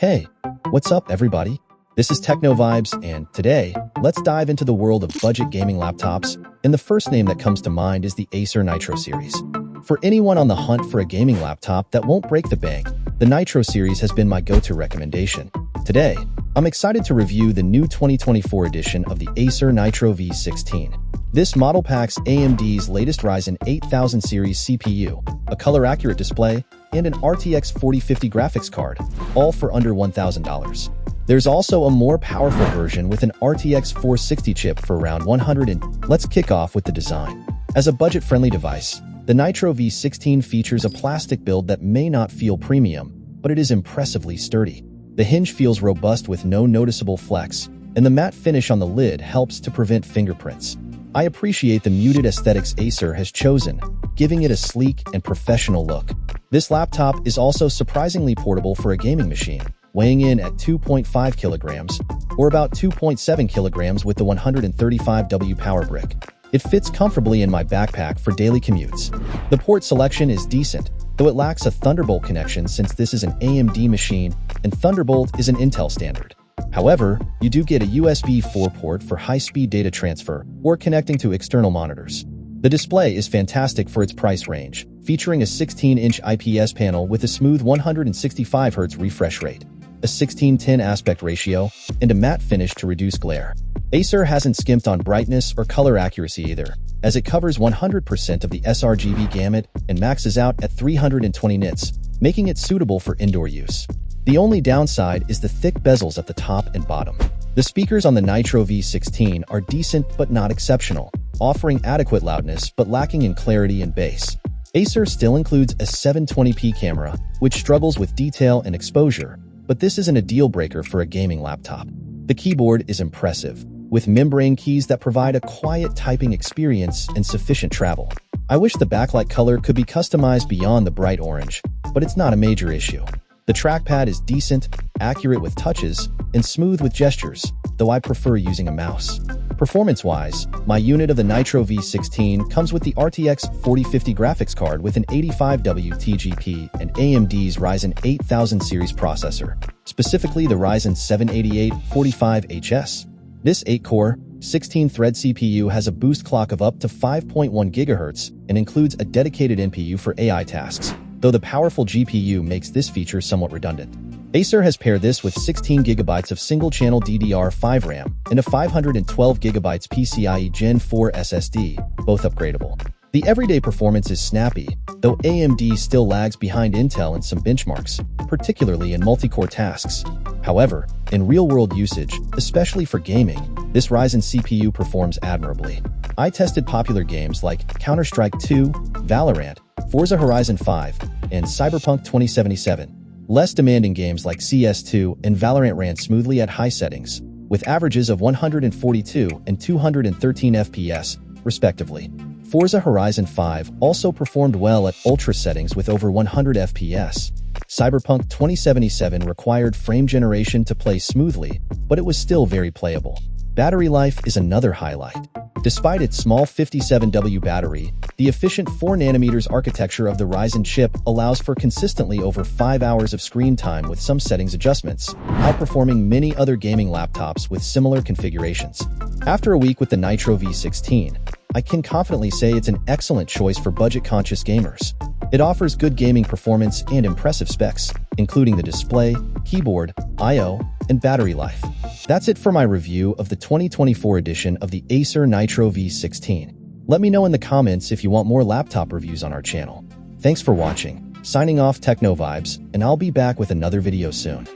Hey, what's up everybody? This is Techno Vibez, and today, let's dive into the world of budget gaming laptops, and the first name that comes to mind is the Acer Nitro series. For anyone on the hunt for a gaming laptop that won't break the bank, the Nitro series has been my go-to recommendation. Today, I'm excited to review the new 2024 edition of the Acer Nitro V16. This model packs AMD's latest Ryzen 8000 series CPU, a color-accurate display, and an RTX 4050 graphics card, all for under $1,000. There's also a more powerful version with an RTX 460 chip for around $100. Let's kick off with the design. As a budget-friendly device, the Nitro V16 features a plastic build that may not feel premium, but it is impressively sturdy. The hinge feels robust with no noticeable flex, and the matte finish on the lid helps to prevent fingerprints. I appreciate the muted aesthetics Acer has chosen, giving it a sleek and professional look. This laptop is also surprisingly portable for a gaming machine, weighing in at 2.5 kilograms, or about 2.7 kilograms with the 135W power brick. It fits comfortably in my backpack for daily commutes. The port selection is decent, though it lacks a Thunderbolt connection since this is an AMD machine and Thunderbolt is an Intel standard. However, you do get a USB 4 port for high-speed data transfer or connecting to external monitors. The display is fantastic for its price range, featuring a 16-inch IPS panel with a smooth 165Hz refresh rate, a 16:10 aspect ratio, and a matte finish to reduce glare. Acer hasn't skimped on brightness or color accuracy either, as it covers 100% of the sRGB gamut and maxes out at 320 nits, making it suitable for indoor use. The only downside is the thick bezels at the top and bottom. The speakers on the Nitro V16 are decent but not exceptional, offering adequate loudness but lacking in clarity and bass. Acer still includes a 720p camera, which struggles with detail and exposure, but this isn't a deal-breaker for a gaming laptop. The keyboard is impressive, with membrane keys that provide a quiet typing experience and sufficient travel. I wish the backlight color could be customized beyond the bright orange, but it's not a major issue. The trackpad is decent, accurate with touches, and smooth with gestures, though I prefer using a mouse. Performance-wise, my unit of the Nitro V16 comes with the RTX 4050 graphics card with an 85W TGP and AMD's Ryzen 8000 series processor, specifically the Ryzen 7 8845HS. This 8-core, 16-thread CPU has a boost clock of up to 5.1 GHz and includes a dedicated NPU for AI tasks, though the powerful GPU makes this feature somewhat redundant. Acer has paired this with 16 GB of single-channel DDR5 RAM and a 512 GB PCIe Gen 4 SSD, both upgradable. The everyday performance is snappy, though AMD still lags behind Intel in some benchmarks, particularly in multi-core tasks. However, in real-world usage, especially for gaming, this Ryzen CPU performs admirably. I tested popular games like Counter-Strike 2, Valorant, Forza Horizon 5, and Cyberpunk 2077. Less demanding games like CS2 and Valorant ran smoothly at high settings, with averages of 142 and 213 FPS, respectively. Forza Horizon 5 also performed well at ultra settings with over 100 FPS. Cyberpunk 2077 required frame generation to play smoothly, but it was still very playable. Battery life is another highlight. Despite its small 57W battery, the efficient 4nm architecture of the Ryzen chip allows for consistently over 5 hours of screen time with some settings adjustments, outperforming many other gaming laptops with similar configurations. After a week with the Nitro V16, I can confidently say it's an excellent choice for budget-conscious gamers. It offers good gaming performance and impressive specs, including the display, keyboard, I/O, and battery life. That's it for my review of the 2024 edition of the Acer Nitro V16. Let me know in the comments if you want more laptop reviews on our channel. Thanks for watching. Signing off, Techno Vibez, and I'll be back with another video soon.